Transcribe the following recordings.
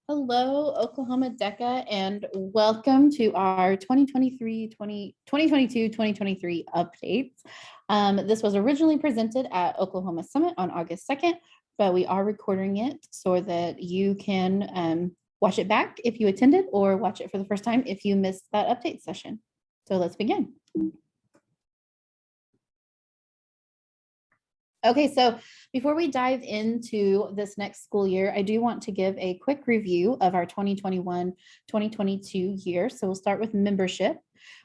Hello, Oklahoma DECA, and welcome to our 2022-2023 updates. This was originally presented at Oklahoma Summit on August 2nd, but we are recording it so that you can watch it back if you attended or watch it for the first time if you missed that update session. So let's begin. Okay, so before we dive into this next school year, I do want to give a quick review of our 2021-2022 year. So we'll start with membership.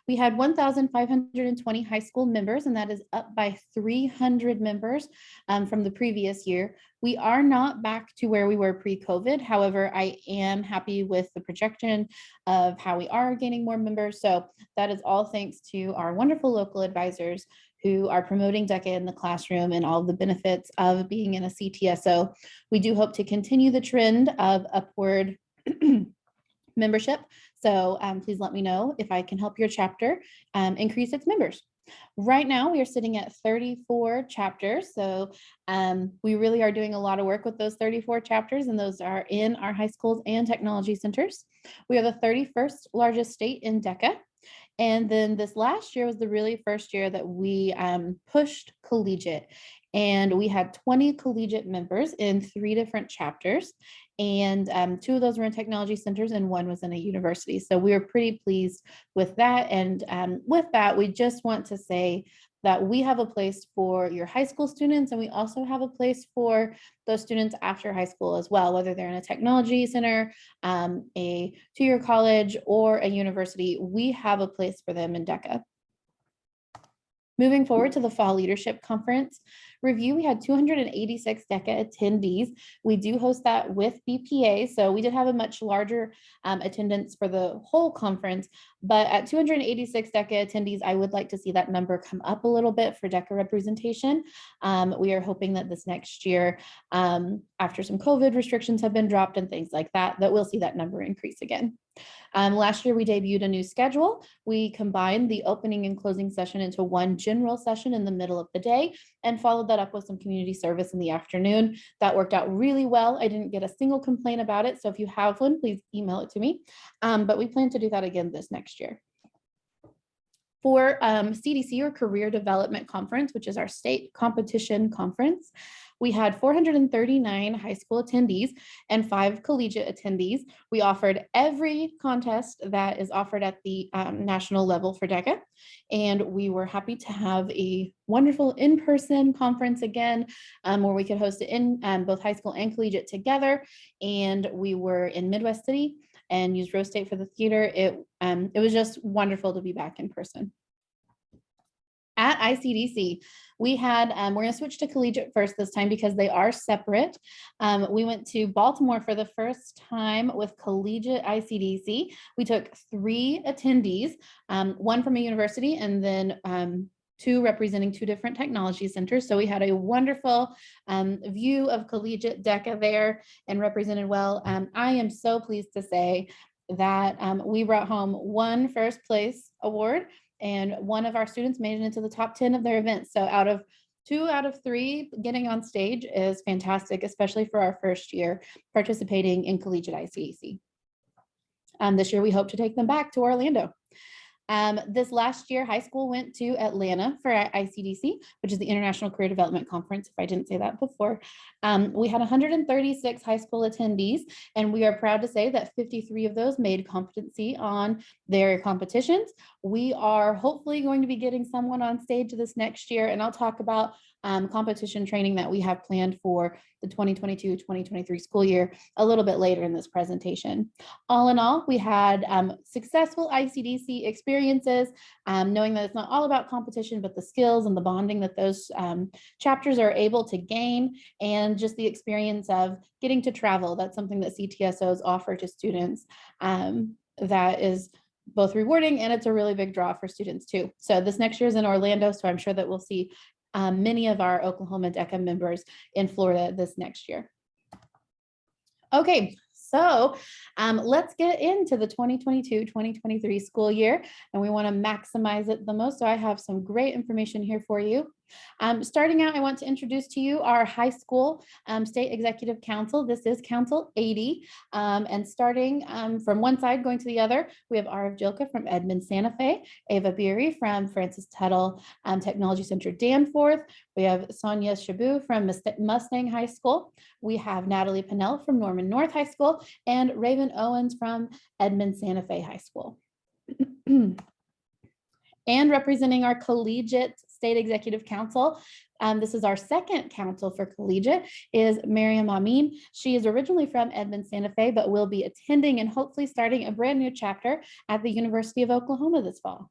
We had 1,520 high school members, and that is up by 300 members from the previous year. We are not back to where we were pre-COVID. However, I am happy with the projection of how we are gaining more members. So that is all thanks to our wonderful local advisors who are promoting DECA in the classroom and all the benefits of being in a CTSO. We do hope to continue the trend of upward membership. So please let me know if I can help your chapter increase its members. Right now, we are sitting at 34 chapters. So we really are doing a lot of work with those 34 chapters, and those are in our high schools and technology centers. We are the 31st largest state in DECA. And then this last year was the really first year that we pushed collegiate, and we had 20 collegiate members in 3 different chapters, and 2 of those were in technology centers and 1 was in a university. So we were pretty pleased with that. And with that, we just want to say that we have a place for your high school students, and we also have a place for those students after high school as well, whether they're in a technology center, a 2-year college, or a university. We have a place for them in DECA. Moving forward to the Fall Leadership Conference review, we had 286 DECA attendees. We do host that with BPA, so we did have a much larger attendance for the whole conference, but at 286 DECA attendees, I would like to see that number come up a little bit for DECA representation. We are hoping that this next year, after some COVID restrictions have been dropped and things like that, that we'll see that number increase again. Last year, we debuted a new schedule. We combined the opening and closing session into one general session in the middle of the day and followed that up with some community service in the afternoon. That worked out really well. I didn't get a single complaint about it. So if you have one, please email it to me. But we plan to do that again this next year. For CDC, or Career Development Conference, which is our state competition conference, we had 439 high school attendees and 5 collegiate attendees. We offered every contest that is offered at the national level for DECA, and we were happy to have a wonderful in-person conference again, where we could host it in both high school and collegiate together. And we were in Midwest City and used Rose State for the theater. It was just wonderful to be back in person. At ICDC, we had, we're going to switch to collegiate first this time because they are separate. We went to Baltimore for the first time with collegiate ICDC. We took 3 attendees, 1 from a university and then 2 representing 2 different technology centers. So we had a wonderful view of collegiate DECA there and represented well. I am so pleased to say that we brought home 1 first place award, and 1 of our students made it into the top 10 of their events. So 2 out of 3 getting on stage is fantastic, especially for our first year participating in collegiate ICDC. This year, we hope to take them back to Orlando. This last year, high school went to Atlanta for ICDC, which is the International Career Development Conference, if I didn't say that before. We had 136 high school attendees, and we are proud to say that 53 of those made competency on their competitions. We are hopefully going to be getting someone on stage this next year, and I'll talk about competition training that we have planned for the 2022-2023 school year a little bit later in this presentation. All in all, we had successful ICDC experiences, knowing that it's not all about competition, but the skills and the bonding that those chapters are able to gain, and just the experience of getting to travel. That's something that CTSOs offer to students that is both rewarding, and it's a really big draw for students too. So this next year is in Orlando, so I'm sure that we'll see many of our Oklahoma DECA members in Florida this next year. Okay, so let's get into the 2022-2023 school year, and we want to maximize it the most. So I have some great information here for you. Starting out, I want to introduce to you our high school state executive council. This is Council 80. And starting from one side going to the other, we have Arav Jilka from Edmond Santa Fe, Ava Beery from Francis Tuttle Technology Center Danforth. We have Sonia Shabu from Mustang High School. We have Natalie Pinnell from Norman North High School and Raven Owens from Edmond Santa Fe High School. And representing our collegiate state executive council, this is our second council for collegiate, is Miriam Amin. She is originally from Edmond Santa Fe, but will be attending and hopefully starting a brand new chapter at the University of Oklahoma this fall.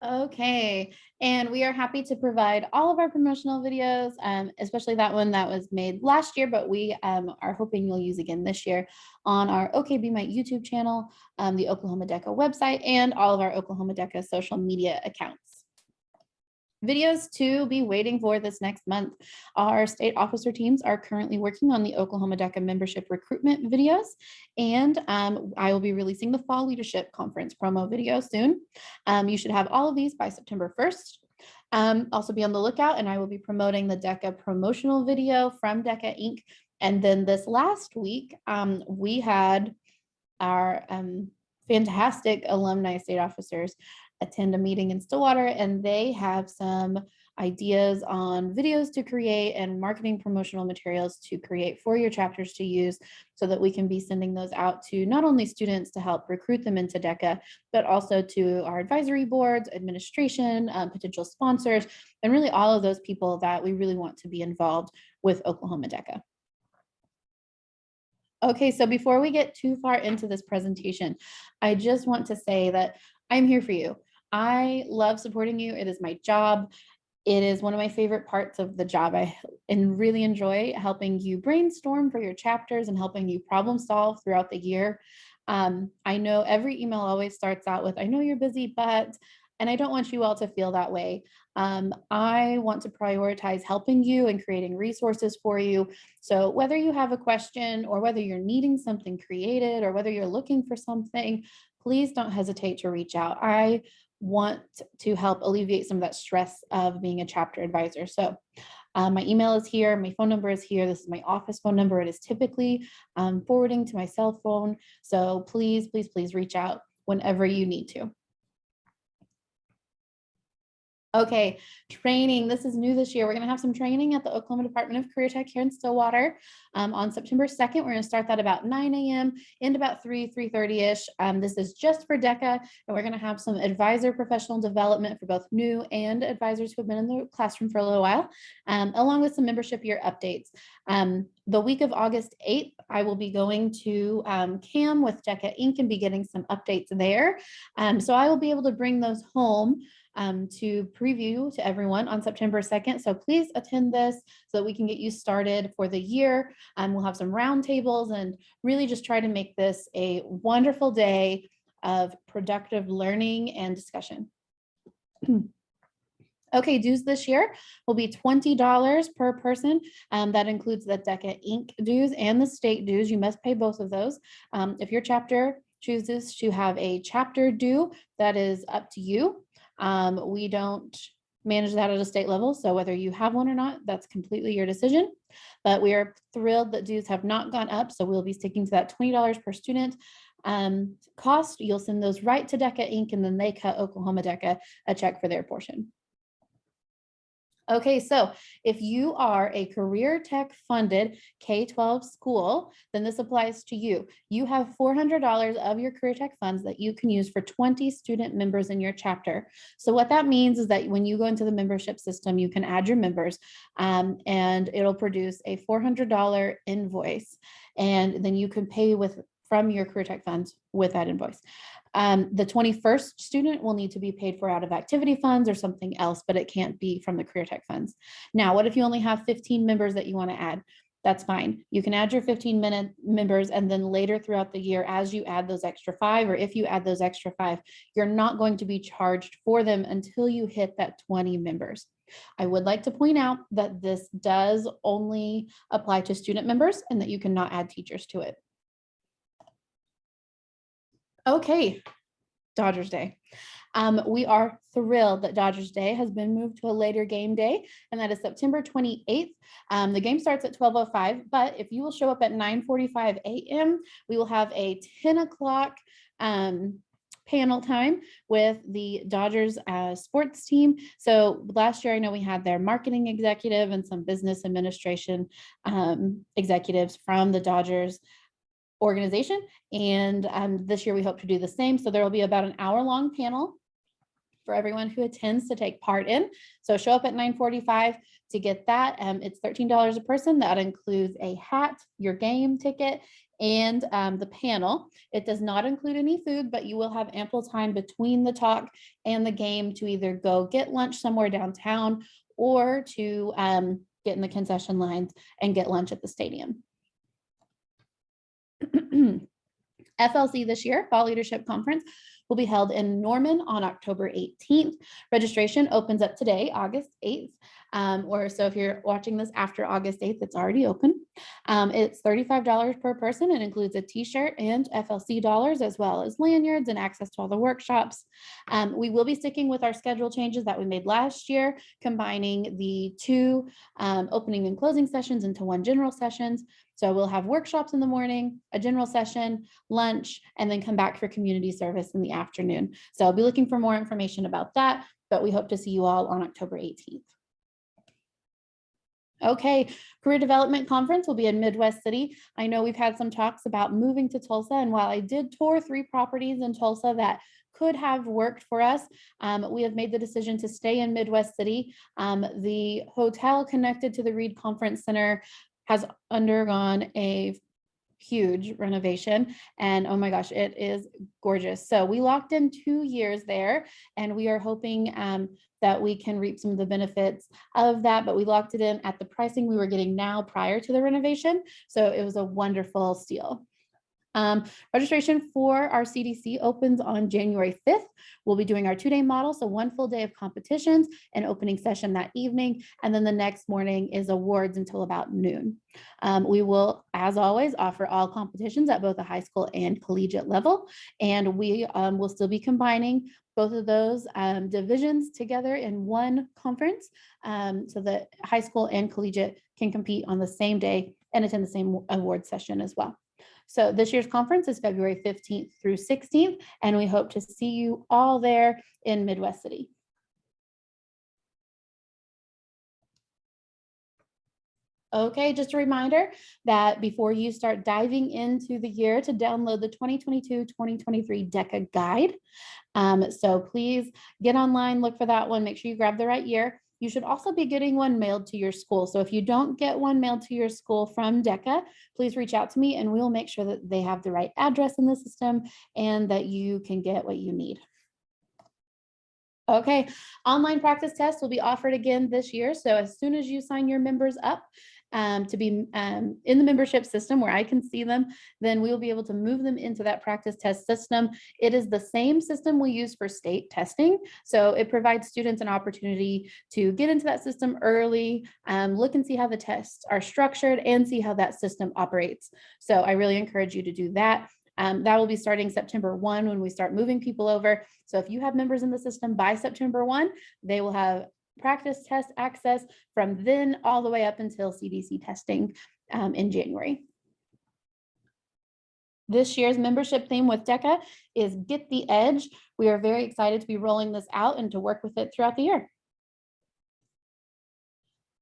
Okay, and we are happy to provide all of our promotional videos, especially that one that was made last year, but we are hoping you'll use again this year on our OKB My YouTube channel, the Oklahoma DECA website, and all of our Oklahoma DECA social media accounts. Videos to be waiting for this next month. Our state officer teams are currently working on the Oklahoma DECA membership recruitment videos, and I will be releasing the Fall Leadership Conference promo video soon. You should have all of these by September 1st. Also be on the lookout, and I will be promoting the DECA promotional video from DECA Inc. And then this last week, we had our fantastic alumni state officers attend a meeting in Stillwater, and they have some ideas on videos to create and marketing promotional materials to create for your chapters to use so that we can be sending those out to not only students to help recruit them into DECA, but also to our advisory boards, administration, potential sponsors, and really all of those people that we really want to be involved with Oklahoma DECA. Okay, so before we get too far into this presentation, I just want to say that I'm here for you. I love supporting you. It is my job. It is one of my favorite parts of the job. I really enjoy helping you brainstorm for your chapters and helping you problem solve throughout the year. I know every email always starts out with, I know you're busy, but, and I don't want you all to feel that way. I want to prioritize helping you and creating resources for you. So whether you have a question or whether you're needing something created or whether you're looking for something, please don't hesitate to reach out. I want to help alleviate some of that stress of being a chapter advisor. So my email is here, my phone number is here. This is my office phone number. It is typically forwarding to my cell phone. So please, please, please reach out whenever you need to. Okay, training. This is new this year. We're going to have some training at the Oklahoma Department of Career Tech here in Stillwater on September 2nd. We're going to start that about 9 a.m. and about 3:30-ish. This is just for DECA, and we're going to have some advisor professional development for both new and advisors who have been in the classroom for a little while, along with some membership year updates. The week of August 8th, I will be going to CAM with DECA Inc. and be getting some updates there. So I will be able to bring those home to preview to everyone on September 2nd. So please attend this so that we can get you started for the year. We'll have some roundtables and really just try to make this a wonderful day of productive learning and discussion. Okay, dues this year will be $20 per person. That includes the DECA Inc. dues and the state dues. You must pay both of those. If your chapter chooses to have a chapter due, that is up to you. We don't manage that at a state level, so whether you have one or not, that's completely your decision. But we are thrilled that dues have not gone up, so we'll be sticking to that $20 per student cost. You'll send those right to DECA Inc. and then they cut Oklahoma DECA a check for their portion. Okay, so if you are a career tech funded K-12 school, then this applies to you. You have $400 of your career tech funds that you can use for 20 student members in your chapter. So what that means is that when you go into the membership system, you can add your members and it'll produce a $400 invoice. And then you can pay from your career tech funds with that invoice. The 21st student will need to be paid for out of activity funds or something else, but it can't be from the career tech funds. Now, what if you only have 15 members that you want to add? That's fine. You can add your 15 members, and then later throughout the year, as you add those extra 5, or if you add those extra 5, you're not going to be charged for them until you hit that 20 members. I would like to point out that this does only apply to student members and that you cannot add teachers to it. Okay, Dodgers Day. We are thrilled that Dodgers Day has been moved to a later game day, and that is September 28th. The game starts at 12:05, but if you will show up at 9:45 a.m., we will have a 10 o'clock panel time with the Dodgers sports team. So last year, I know we had their marketing executive and some business administration executives from the Dodgers organization. And this year we hope to do the same. So there will be about an hour-long panel for everyone who attends to take part in. So show up at 9:45 to get that. It's $13 a person. That includes a hat, your game ticket, and the panel. It does not include any food, but you will have ample time between the talk and the game to either go get lunch somewhere downtown or to get in the concession lines and get lunch at the stadium. FLC this year, Fall Leadership Conference, will be held in Norman on October 18th. Registration opens up today, August 8th. Or so if you're watching this after August 8th, it's already open. It's $35 per person. It includes a t-shirt and FLC dollars, as well as lanyards and access to all the workshops. We will be sticking with our schedule changes that we made last year, combining the 2 opening and closing sessions into 1 general sessions. So we'll have workshops in the morning, a general session, lunch, and then come back for community service in the afternoon. So I'll be looking for more information about that, but we hope to see you all on October 18th. Okay, Career Development Conference will be in Midwest City. I know we've had some talks about moving to Tulsa, and while I did tour 3 properties in Tulsa that could have worked for us, we have made the decision to stay in Midwest City. The hotel connected to the Reed Conference Center has undergone a huge renovation, and oh my gosh, it is gorgeous. So we locked in 2 years there, and we are hoping that we can reap some of the benefits of that, but we locked it in at the pricing we were getting now prior to the renovation. So it was a wonderful steal. Registration for our CDC opens on January 5th. We'll be doing our 2-day model, so 1 full day of competitions, an opening session that evening, and then the next morning is awards until about noon. We will, as always, offer all competitions at both the high school and collegiate level, and we will still be combining both of those divisions together in 1 conference, so that high school and collegiate can compete on the same day and attend the same award session as well. So this year's conference is February 15th through 16th, and we hope to see you all there in Midwest City. Okay, just a reminder that before you start diving into the year, to download the 2022-2023 DECA guide. So please get online, look for that one, make sure you grab the right year. You should also be getting one mailed to your school. So if you don't get one mailed to your school from DECA, please reach out to me and we'll make sure that they have the right address in the system and that you can get what you need. Okay, online practice tests will be offered again this year. So as soon as you sign your members up to be in the membership system where I can see them, then we will be able to move them into that practice test system. It is the same system we use for state testing. So it provides students an opportunity to get into that system early, look and see how the tests are structured and see how that system operates. So I really encourage you to do that. That will be starting September 1 when we start moving people over. So if you have members in the system by September 1, they will have practice test access from then all the way up until CDC testing in January. This year's membership theme with DECA is Get the Edge. We are very excited to be rolling this out and to work with it throughout the year.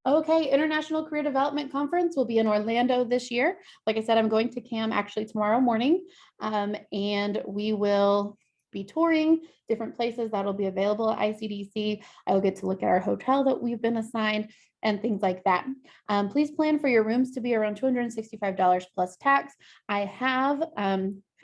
Okay, International Career Development Conference will be in Orlando this year. Like I said, I'm going to CAM actually tomorrow morning, and we will be touring different places that'll be available at ICDC. I will get to look at our hotel that we've been assigned and things like that. Please plan for your rooms to be around $265 plus tax. I have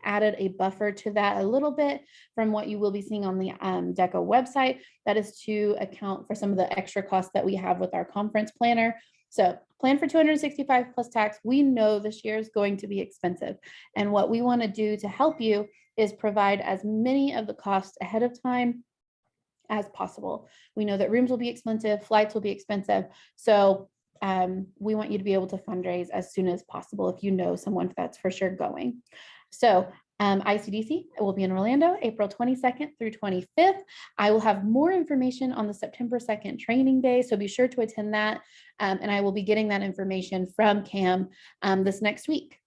added a buffer to that a little bit from what you will be seeing on the DECA website. That is to account for some of the extra costs that we have with our conference planner. So plan for $265 plus tax. We know this year is going to be expensive. And what we want to do to help you is provide as many of the costs ahead of time as possible. We know that rooms will be expensive, flights will be expensive. So we want you to be able to fundraise as soon as possible if you know someone that's for sure going. So ICDC will be in Orlando, April 22nd through 25th. I will have more information on the September 2nd training day, so be sure to attend that. And I will be getting that information from CAM this next week.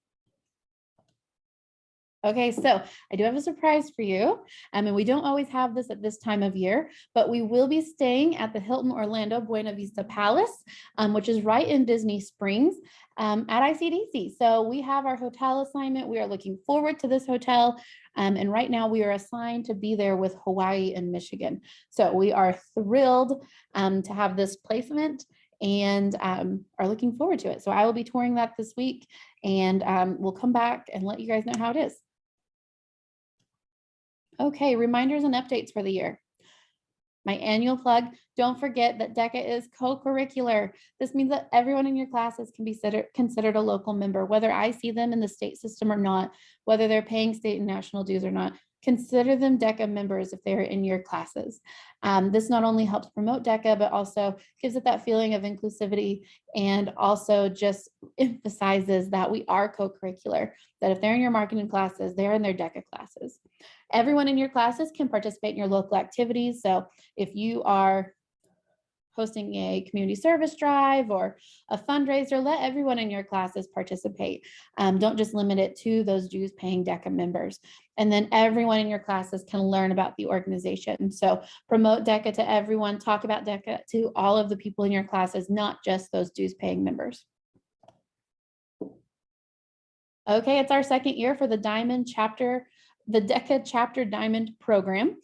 Okay, so I do have a surprise for you. And we don't always have this at this time of year, but we will be staying at the Hilton Orlando Buena Vista Palace, which is right in Disney Springs at ICDC. So we have our hotel assignment. We are looking forward to this hotel. And right now we are assigned to be there with Hawaii and Michigan. So we are thrilled to have this placement and are looking forward to it. So I will be touring that this week, and we'll come back and let you guys know how it is. Okay, reminders and updates for the year. My annual plug, don't forget that DECA is co-curricular. This means that everyone in your classes can be considered a local member, whether I see them in the state system or not, whether they're paying state and national dues or not. Consider them DECA members if they're in your classes. This not only helps promote DECA, but also gives it that feeling of inclusivity, and also just emphasizes that we are co-curricular, that if they're in your marketing classes, they're in their DECA classes. Everyone in your classes can participate in your local activities. So if you are hosting a community service drive or a fundraiser, let everyone in your classes participate. Don't just limit it to those dues paying DECA members. And then everyone in your classes can learn about the organization. So promote DECA to everyone, talk about DECA to all of the people in your classes, not just those dues paying members. Okay, it's our second year for the Diamond Chapter, the DECA Chapter Diamond Program.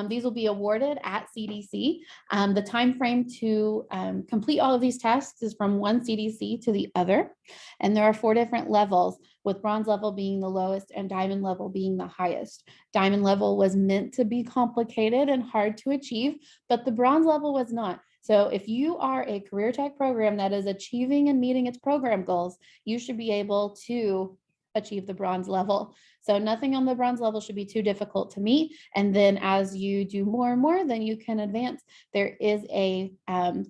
These will be awarded at CDC. The time frame to complete all of these tasks is from one CDC to the other. And there are 4 different levels, with bronze level being the lowest and diamond level being the highest. Diamond level was meant to be complicated and hard to achieve, but the bronze level was not. So if you are a career tech program that is achieving and meeting its program goals, you should be able to achieve the bronze level. So nothing on the bronze level should be too difficult to meet. And then as you do more and more, then you can advance. There is a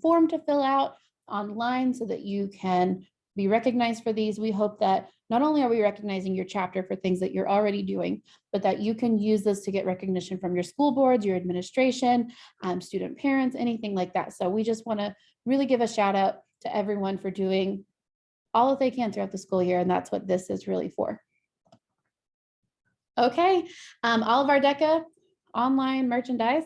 form to fill out online so that you can be recognized for these. We hope that not only are we recognizing your chapter for things that you're already doing, but that you can use this to get recognition from your school boards, your administration, student parents, anything like that. So we just want to really give a shout out to everyone for doing all that they can throughout the school year, and that's what this is really for. Okay, all of our DECA online merchandise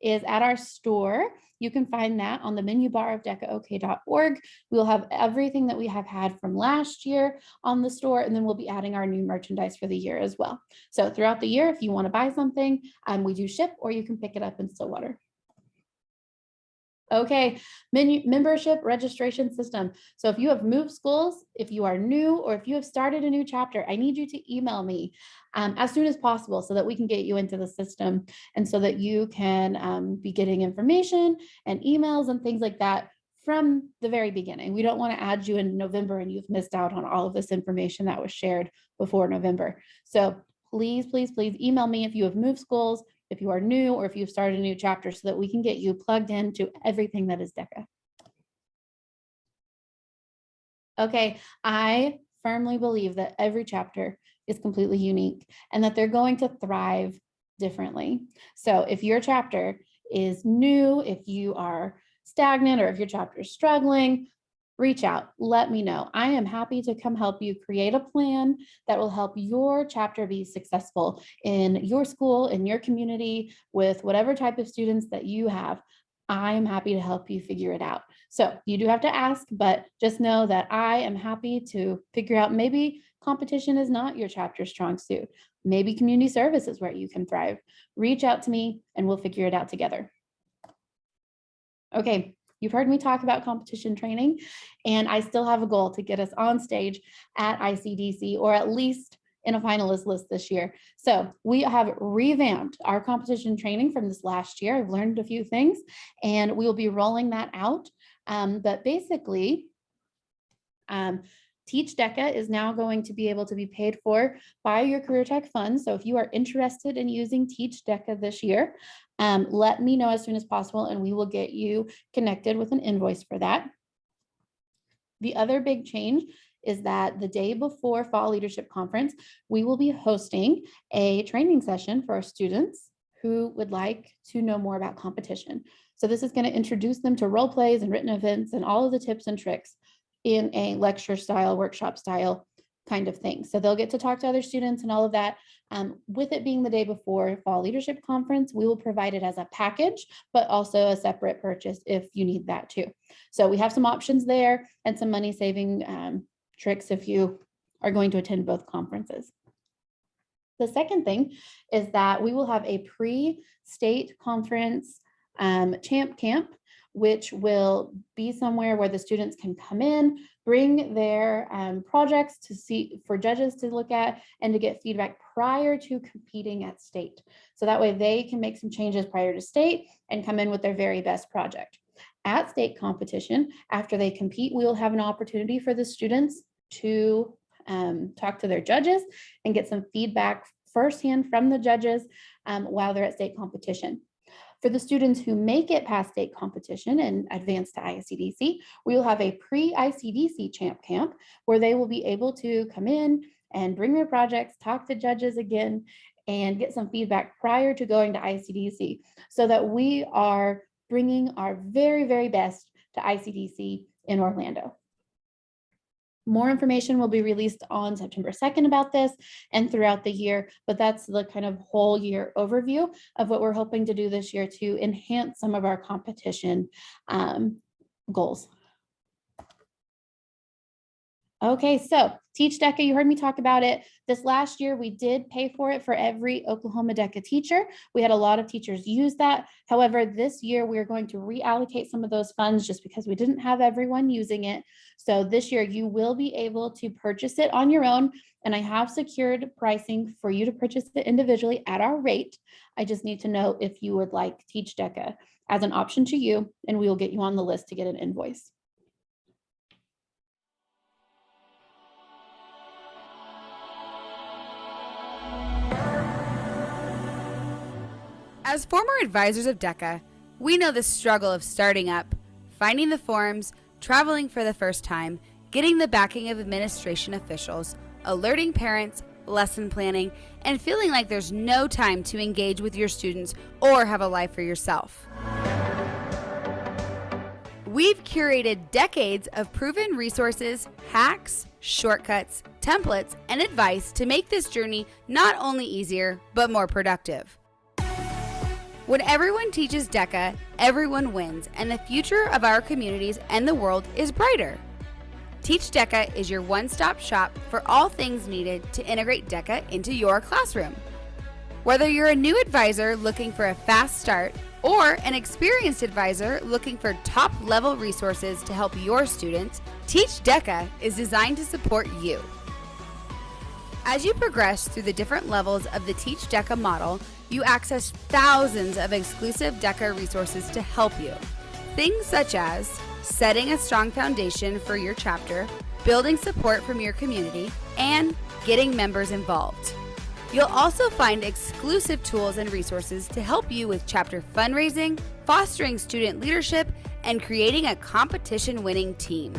is at our store. You can find that on the menu bar of decaok.org. We'll have everything that we have had from last year on the store, and then we'll be adding our new merchandise for the year as well. So throughout the year, if you want to buy something, we do ship, or you can pick it up in Stillwater. Okay, membership registration system. So if you have moved schools, if you are new, or if you have started a new chapter, I need you to email me as soon as possible so that we can get you into the system, and so that you can be getting information and emails and things like that from the very beginning. We don't want to add you in November and you've missed out on all of this information that was shared before November. So please, please, please email me if you have moved schools, if you are new, or if you've started a new chapter, so that we can get you plugged into everything that is DECA. Okay, I firmly believe that every chapter is completely unique and that they're going to thrive differently. So if your chapter is new, if you are stagnant, or if your chapter is struggling, reach out, let me know. I am happy to come help you create a plan that will help your chapter be successful in your school, in your community, with whatever type of students that you have. I am happy to help you figure it out. So you do have to ask, but just know that I am happy to figure out, maybe competition is not your chapter's strong suit. Maybe community service is where you can thrive. Reach out to me and we'll figure it out together. Okay, you've heard me talk about competition training, and I still have a goal to get us on stage at ICDC, or at least in a finalist list this year. So we have revamped our competition training from this last year. I've learned a few things and we will be rolling that out. But basically, Teach DECA is now going to be able to be paid for by your Career Tech Fund. So if you are interested in using Teach DECA this year, let me know as soon as possible and we will get you connected with an invoice for that. The other big change is that the day before Fall Leadership Conference, we will be hosting a training session for our students who would like to know more about competition. So this is going to introduce them to role plays and written events and all of the tips and tricks in a lecture style, workshop style kind of thing. So they'll get to talk to other students and all of that. With it being the day before Fall Leadership Conference, we will provide it as a package, but also a separate purchase if you need that too. So we have some options there and some money saving tricks if you are going to attend both conferences. The second thing is that we will have a pre-state conference champ camp, which will be somewhere where the students can come in, bring their projects to see for judges to look at and to get feedback prior to competing at state. So that way they can make some changes prior to state and come in with their very best project. At state competition, after they compete, we will have an opportunity for the students to talk to their judges and get some feedback firsthand from the judges while they're at state competition. For the students who make it past state competition and advance to ICDC, we will have a pre-ICDC champ camp where they will be able to come in and bring their projects, talk to judges again, and get some feedback prior to going to ICDC, so that we are bringing our very, very best to ICDC in Orlando. More information will be released on September 2nd about this and throughout the year, but that's the kind of whole year overview of what we're hoping to do this year to enhance some of our competition goals. Okay, so Teach DECA, you heard me talk about it. This last year, we did pay for it for every Oklahoma DECA teacher. We had a lot of teachers use that. However, this year, we're going to reallocate some of those funds just because we didn't have everyone using it. So this year, you will be able to purchase it on your own. And I have secured pricing for you to purchase it individually at our rate. I just need to know if you would like Teach DECA as an option to you, and we will get you on the list to get an invoice. As former advisors of DECA, we know the struggle of starting up, finding the forms, traveling for the first time, getting the backing of administration officials, alerting parents, lesson planning, and feeling like there's no time to engage with your students or have a life for yourself. We've curated decades of proven resources, hacks, shortcuts, templates, and advice to make this journey not only easier, but more productive. When everyone teaches DECA, everyone wins, and the future of our communities and the world is brighter. Teach DECA is your one-stop shop for all things needed to integrate DECA into your classroom. Whether you're a new advisor looking for a fast start or an experienced advisor looking for top-level resources to help your students, Teach DECA is designed to support you. As you progress through the different levels of the Teach DECA model, you access thousands of exclusive DECA resources to help you. Things such as setting a strong foundation for your chapter, building support from your community, and getting members involved. You'll also find exclusive tools and resources to help you with chapter fundraising, fostering student leadership, and creating a competition-winning team.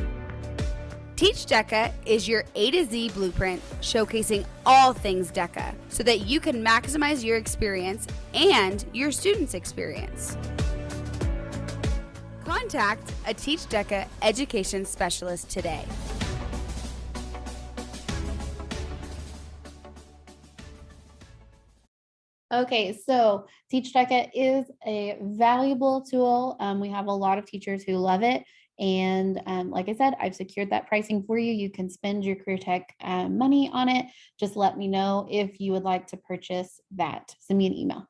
Teach DECA is your A to Z blueprint showcasing all things DECA so that you can maximize your experience and your students' experience. Contact a Teach DECA education specialist today. Okay, so Teach DECA is a valuable tool. We have a lot of teachers who love it. And like I said, I've secured that pricing for you. You can spend your career tech money on it. Just let me know if you would like to purchase that. Send me an email.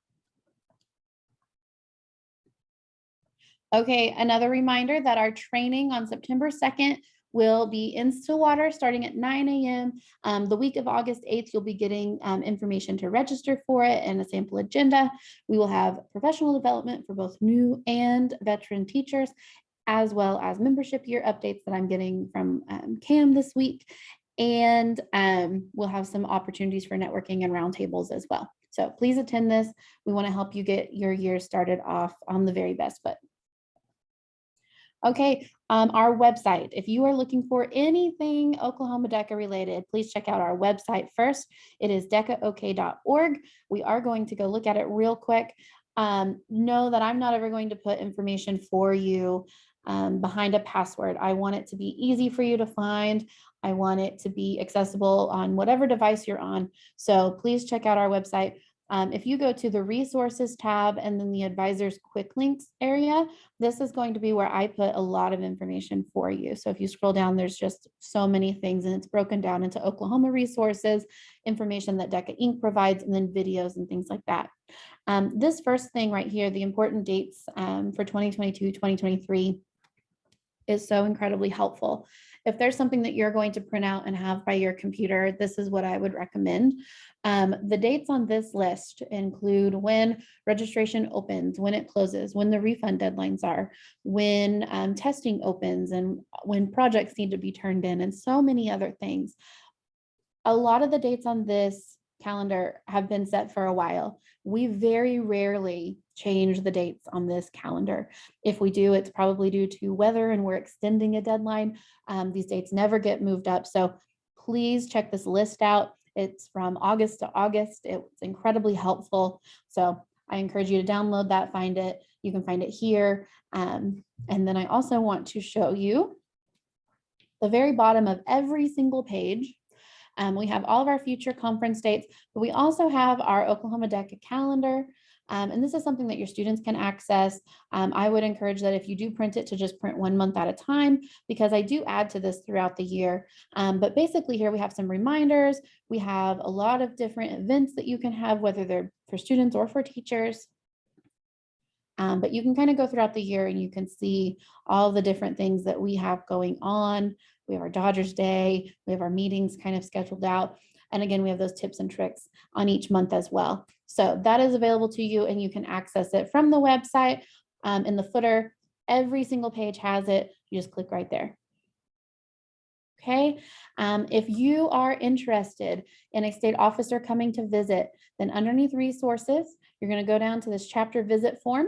Okay, another reminder that our training on September 2nd will be in Stillwater starting at 9 a.m. The week of August 8th, you'll be getting information to register for it and a sample agenda. We will have professional development for both new and veteran teachers, as well as membership year updates that I'm getting from Cam this week. And we'll have some opportunities for networking and roundtables as well. So please attend this. We want to help you get your year started off on the very best foot. Okay, our website. If you are looking for anything Oklahoma DECA related, please check out our website first. It is decaok.org. We are going to go look at it real quick. Know that I'm not ever going to put information for you behind a password. I want it to be easy for you to find. I want it to be accessible on whatever device you're on. So please check out our website. If you go to the resources tab and then the advisors quick links area, this is going to be where I put a lot of information for you. So if you scroll down, there's just so many things and it's broken down into Oklahoma resources, information that DECA Inc. provides, and then videos and things like that. This first thing right here, the important dates for 2022, 2023 is so incredibly helpful. If there's something that you're going to print out and have by your computer, this is what I would recommend. The dates on this list include when registration opens, when it closes, when the refund deadlines are, when testing opens, and when projects need to be turned in, and so many other things. A lot of the dates on this calendar have been set for a while. We very rarely change the dates on this calendar. If we do, it's probably due to weather and we're extending a deadline. These dates never get moved up. So please check this list out. It's from August to August. It's incredibly helpful. So I encourage you to download that, find it. You can find it here. And then I also want to show you the very bottom of every single page. We have all of our future conference dates, but we also have our Oklahoma DECA calendar. And this is something that your students can access. I would encourage that if you do print it to just print 1 month at a time, because I do add to this throughout the year. But basically here we have some reminders. We have a lot of different events that you can have, whether they're for students or for teachers. But you can kind of go throughout the year and you can see all the different things that we have going on. We have our Dodgers Day, we have our meetings kind of scheduled out. And again, we have those tips and tricks on each month as well. So that is available to you and you can access it from the website in the footer. Every single page has it. You just click right there. Okay, if you are interested in a state officer coming to visit, then underneath resources, you're going to go down to this chapter visit form.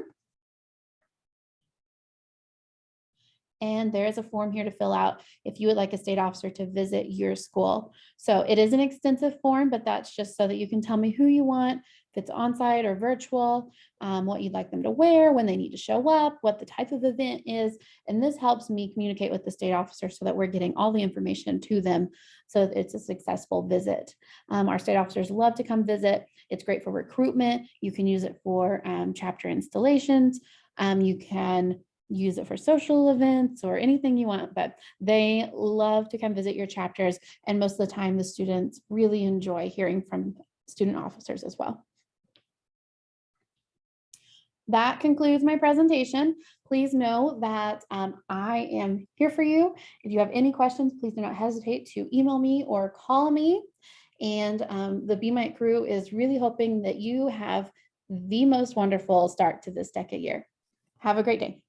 And there is a form here to fill out if you would like a state officer to visit your school. So it is an extensive form, but that's just so that you can tell me who you want, if it's on-site or virtual, what you'd like them to wear, when they need to show up, what the type of event is. And this helps me communicate with the state officer so that we're getting all the information to them so that it's a successful visit. Our state officers love to come visit. It's great for recruitment. You can use it for chapter installations. You can use it for social events or anything you want, but they love to come visit your chapters. And most of the time, the students really enjoy hearing from student officers as well. That concludes my presentation. Please know that I am here for you. If you have any questions, please do not hesitate to email me or call me. And the Be Mite crew is really hoping that you have the most wonderful start to this DECA year. Have a great day.